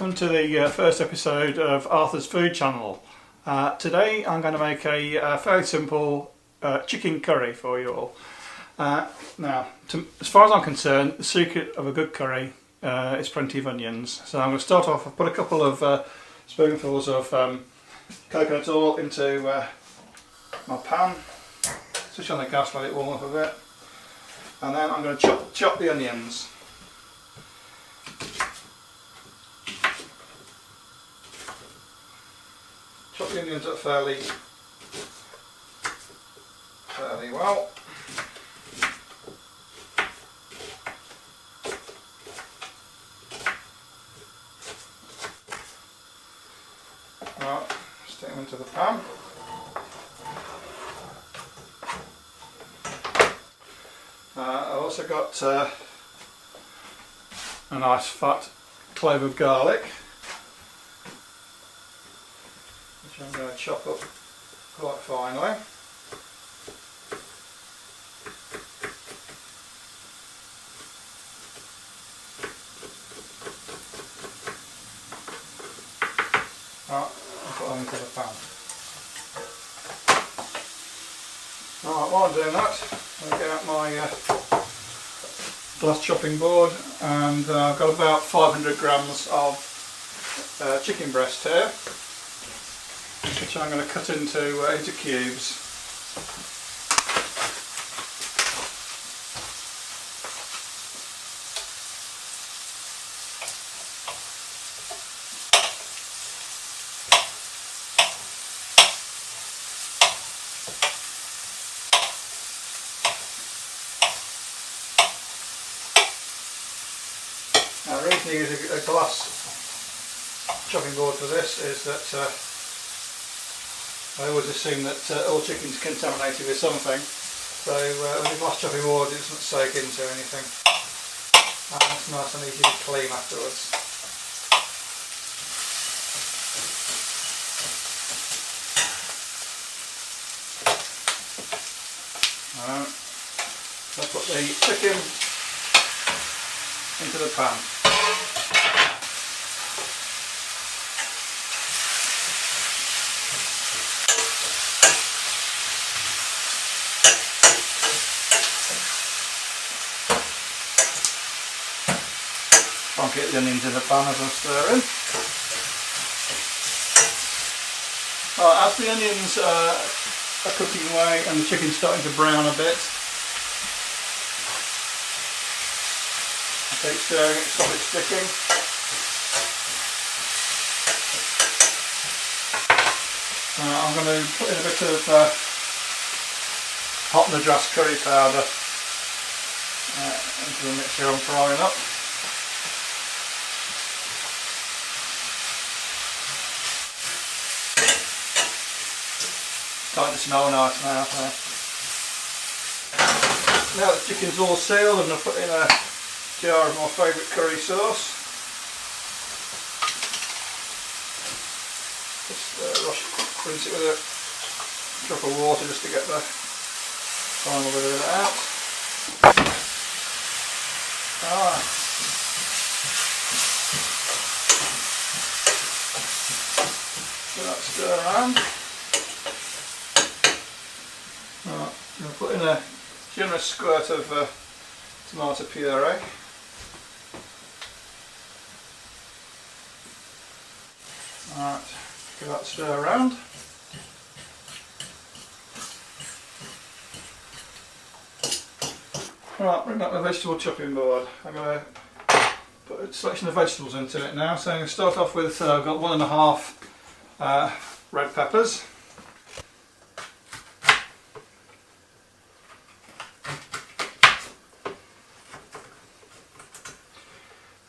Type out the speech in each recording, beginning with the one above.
welcome to the first episode of Arthur's Food Channel. Today I'm going to make a fairly simple chicken curry for you all. Now, as far as I'm concerned, the secret of a good curry is plenty of onions. So I'm going to start off, I've put a couple of spoonfuls of coconut oil into my pan, switch on the gas, let it warm up a bit, and then I'm going to chop the onions. Chop the onions up fairly well. Right, stick them into the pan. I've also got a nice fat clove of garlic, which I'm going to chop up quite finely. Right, I'll put that into the pan. Right, while I'm doing that, I'll get out my glass chopping board, and I've got about 500 grams of chicken breast here, which I'm going to cut into cubes. Now, the reason to use a glass chopping board for this is that I always assume that all chicken's contaminated with something, so with a glass chopping board it doesn't soak into anything, and it's nice and easy to clean afterwards. I'll put the chicken into the pan. I'll get the onions in the pan as I'm stirring. As the onions are cooking away and the chicken's starting to brown a bit, keep stirring it, stop it sticking. I'm going to put in a bit of hot Madras curry powder into the mixture I'm frying up. Starting to smell nice now. Now the chicken's all sealed, I'm going to put in a jar of my favourite curry sauce. Just rinse it with a drop of water just to get the final bit of it out. Alright. So that's stir around. Alright, I'm going to put in a generous squirt of tomato puree. Alright, give that a stir around. Right, bring back my vegetable chopping board. I'm going to put a selection of vegetables into it now. So I'm going to start off with, I've got 1.5 red peppers.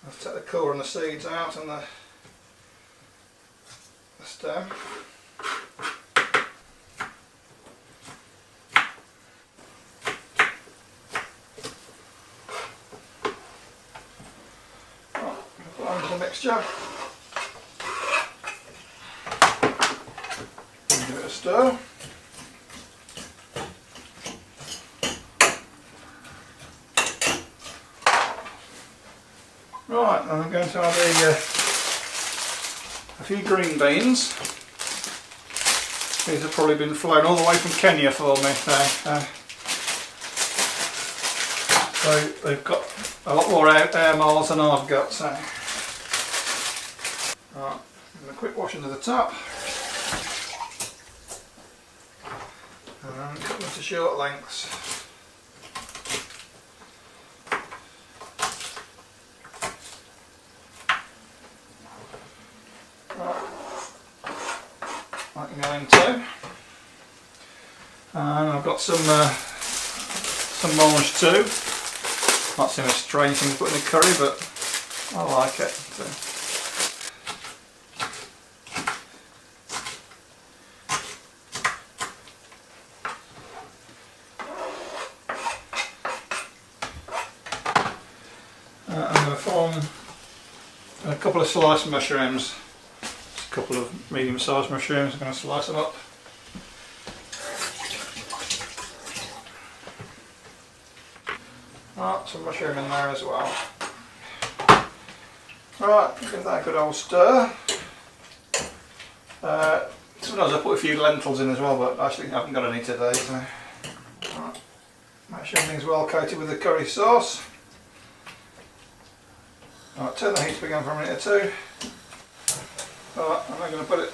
I'll take the core and the seeds out and the stem. Put that into the mixture. Give it a stir. Right, I'm going to add a few green beans. These have probably been flown all the way from Kenya for me. So they've got a lot more air miles than I've got. So, right, a quick wash into the top. And cut them to short lengths. That can go into. And I've got some mange too. Might seem a strange thing to put in a curry, but I like it. So. I'm going to form a couple of sliced mushrooms. Just a couple of medium-sized mushrooms. I'm going to slice them up. Right, some mushroom in there as well. Right, give that a good old stir. Sometimes I put a few lentils in as well, but actually I haven't got any today. So. Right. Make sure everything's well coated with the curry sauce. Right, turn the heat up again for a minute or two. Right, I'm going to put it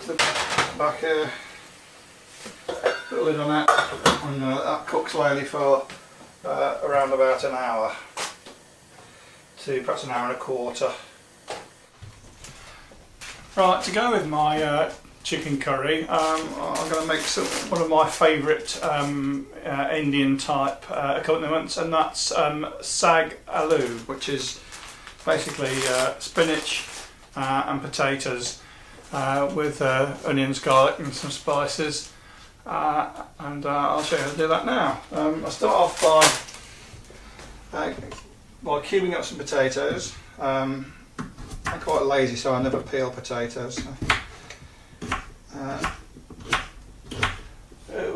to the back here. Put a lid on it and let that cook slowly for around about an hour to perhaps an hour and a quarter. Right, to go with my chicken curry, I'm going to make one of my favourite Indian type accompaniments, and that's Saag Aloo, which is basically spinach and potatoes with onions, garlic and some spices. And I'll show you how to do that now. I'll start off by cubing up some potatoes. I'm quite lazy, so I never peel potatoes.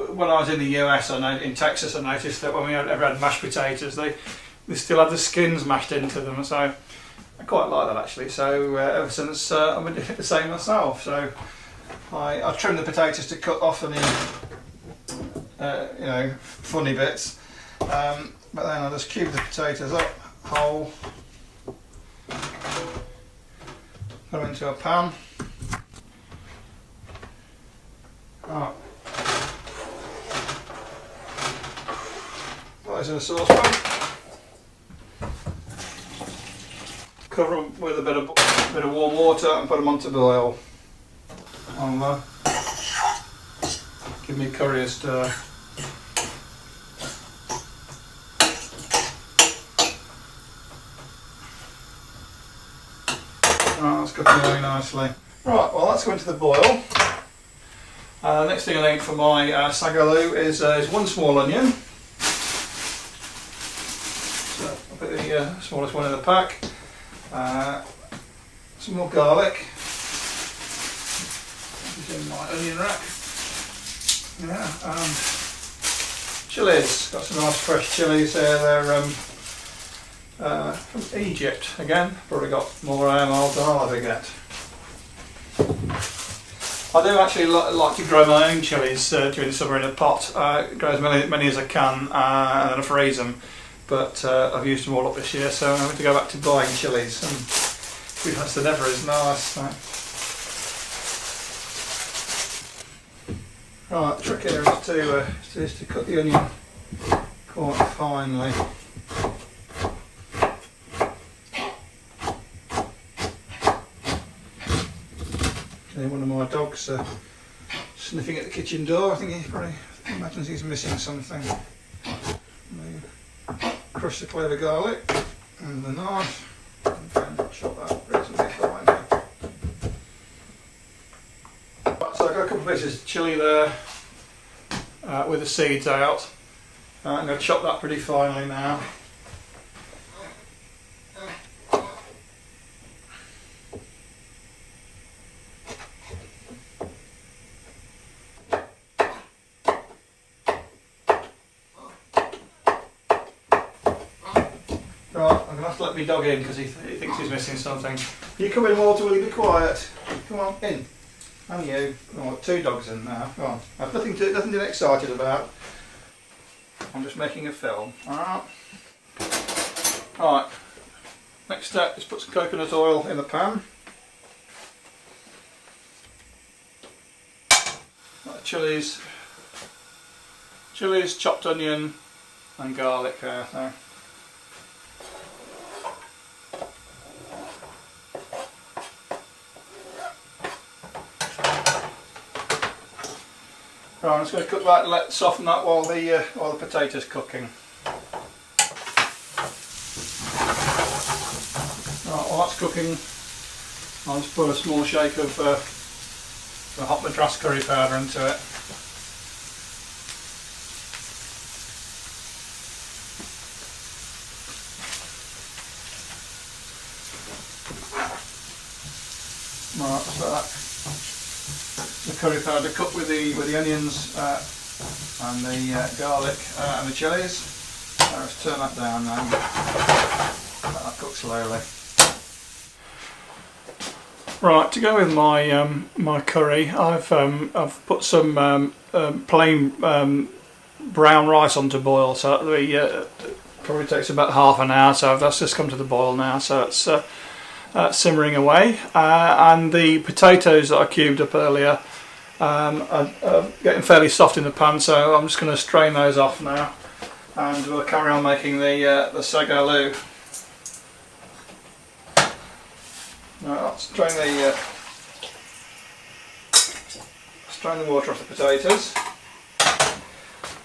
When I was in the US, in Texas, I noticed that when we ever had mashed potatoes, they still had the skins mashed into them. So I quite like that actually. So ever since I've been doing the same myself. So I trim the potatoes to cut off any funny bits, but then I just cube the potatoes up whole, put them into a pan. Right. Put those in a saucepan. Cover them with a bit of warm water and put them on to boil. Give me curry a stir. That's cooking really nicely. Right, well that's going to the boil. Next thing I need for my saag aloo is one small onion. So I'll put the smallest one in the pack. Some more garlic. This is in my onion rack. Yeah, and chilies. Got some nice fresh chilies here. They're from Egypt again. Probably got more miles than I'll ever get. I do actually like to grow my own chilies during the summer in a pot. Grow as many as I can and then I freeze them. But I've used them all up this year, so I'm going to go back to buying chilies. And that's never as nice. So. Right, the trick here is to cut the onion quite finely. Okay, one of my dogs sniffing at the kitchen door. I think he probably imagines he's missing something. Crush the clove of garlic and the knife and then chop that reasonably fine. So I've got a couple of pieces of chilli there with the seeds out. I'm going to chop that pretty finely now. Right, I'm going to have to let me dog in because he thinks he's missing something. You come in, Walter, will you be quiet? Come on, in. And you. Oh, 2 dogs in now. Come on. I've nothing to get excited about. I'm just making a film. Alright. Alright. Next step is put some coconut oil in the pan. Chilies, chopped onion and garlic here. So. Right, I'm just going to cook that, let it soften that while the potatoes cooking. Right, while that's cooking, I'll just put a small shake of the hot madras curry powder into it. Right, so the curry powder cooked with the onions and the garlic and the chilies. Let's turn that down now. Let that cook slowly. Right, to go with my my curry, I've put some plain brown rice on to boil. So it probably takes about half an hour. So that's just come to the boil now. So it's simmering away, and the potatoes that I cubed up earlier are getting fairly soft in the pan. So I'm just going to strain those off now, and we'll carry on making the Saag Aloo. Right, I'll strain the water off the potatoes,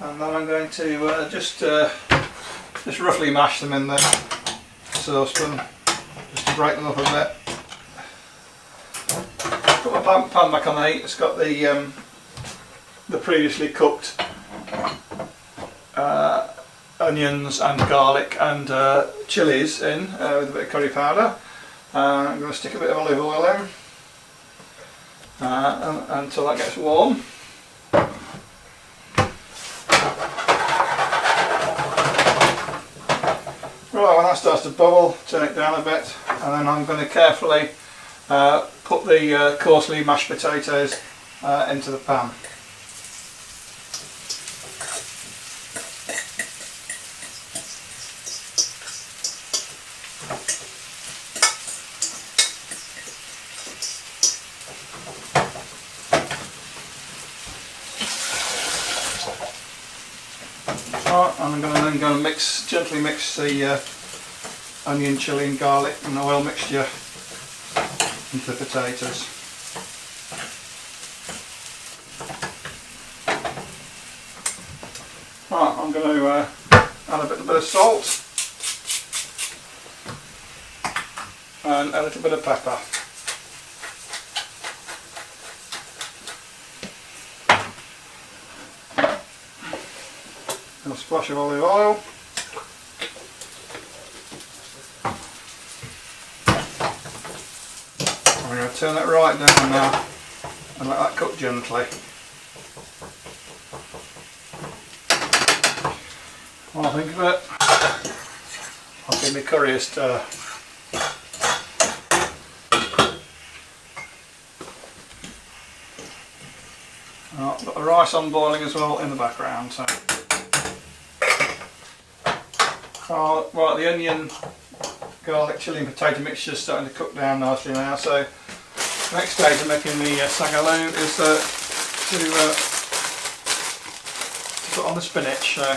and then I'm going to just roughly mash them in the saucepan, just to break them up a bit. Put my pan back on the heat. It's got the previously cooked onions and garlic and chilies in with a bit of curry powder. I'm going to stick a bit of olive oil in until that gets warm. Right, when that starts to bubble, turn it down a bit, and then I'm going to carefully put the coarsely mashed potatoes into the pan. And I'm then going to gently mix the onion, chilli and garlic and oil mixture into the potatoes. Right, I'm going to add a bit of salt and a little bit of pepper. A splash of olive oil. I'm going to turn that right down now and let that cook gently. While I think of it, I'll give my curry a stir. I've got the rice on boiling as well in the background. So. Right, the onion, garlic, chilli and potato mixture is starting to cook down nicely now. So the next stage of making the Saag Aloo is to put on the spinach. So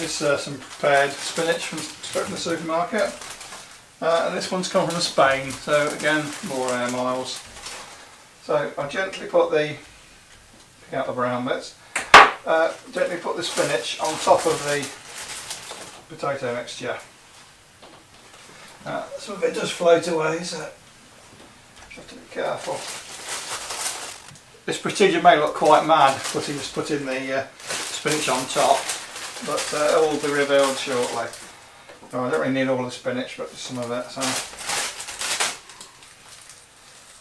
this is some prepared spinach straight from the supermarket, and this one's come from Spain. So again, more air miles. So I gently put pick out the brown bits. Gently put the spinach on top of the potato mixture. Some of it does float away, so you have to be careful. This procedure may look quite mad, putting the spinach on top, but it will be revealed shortly. Oh, I don't really need all the spinach, but some of it. So.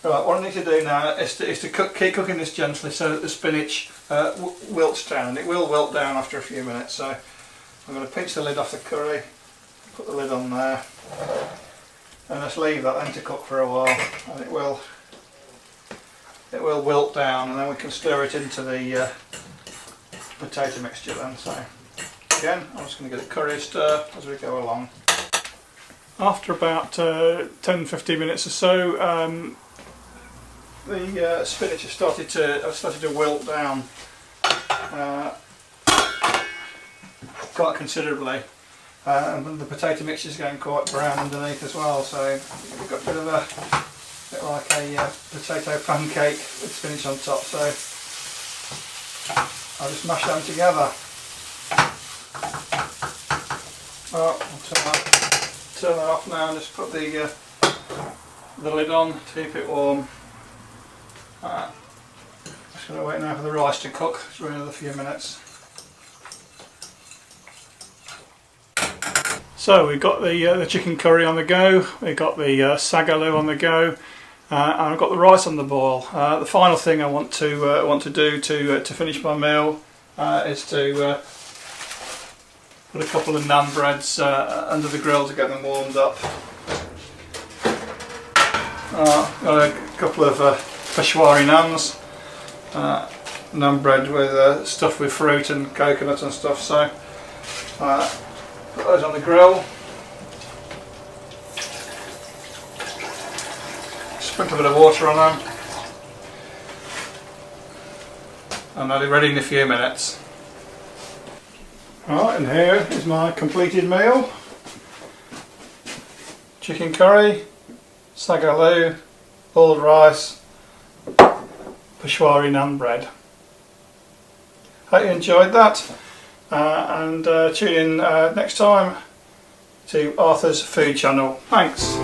Right, what I need to do now is to keep cooking this gently so that the spinach wilts down. It will wilt down after a few minutes. So I'm going to pinch the lid off the curry, put the lid on there, and just leave that then to cook for a while, and it will wilt down, and then we can stir it into the potato mixture then. So again, I'm just going to get the curry stir as we go along. After about 10-15 minutes or so, the spinach has started to wilt down quite considerably, and the potato mixture is going quite brown underneath as well. So we've got a bit like a potato pancake with spinach on top. So I'll just mash them together. Oh, I'll turn that off now and just put the lid on to keep it warm. Just going to wait now for the rice to cook for another few minutes. So we've got the chicken curry on the go, we've got the Saag Aloo on the go, and I've got the rice on the boil. The final thing I want to do to finish my meal is to put a couple of naan breads under the grill to get them warmed up. Got a couple of Peshwari naans, naan bread with stuffed with fruit and coconut and stuff. So put those on the grill. Sprinkle a bit of water on them, and they'll be ready in a few minutes. Right, and here is my completed meal. Chicken curry, Saag Aloo, boiled rice, Peshwari naan bread. Hope you enjoyed that, and tune in next time to Arthur's Food channel. Thanks.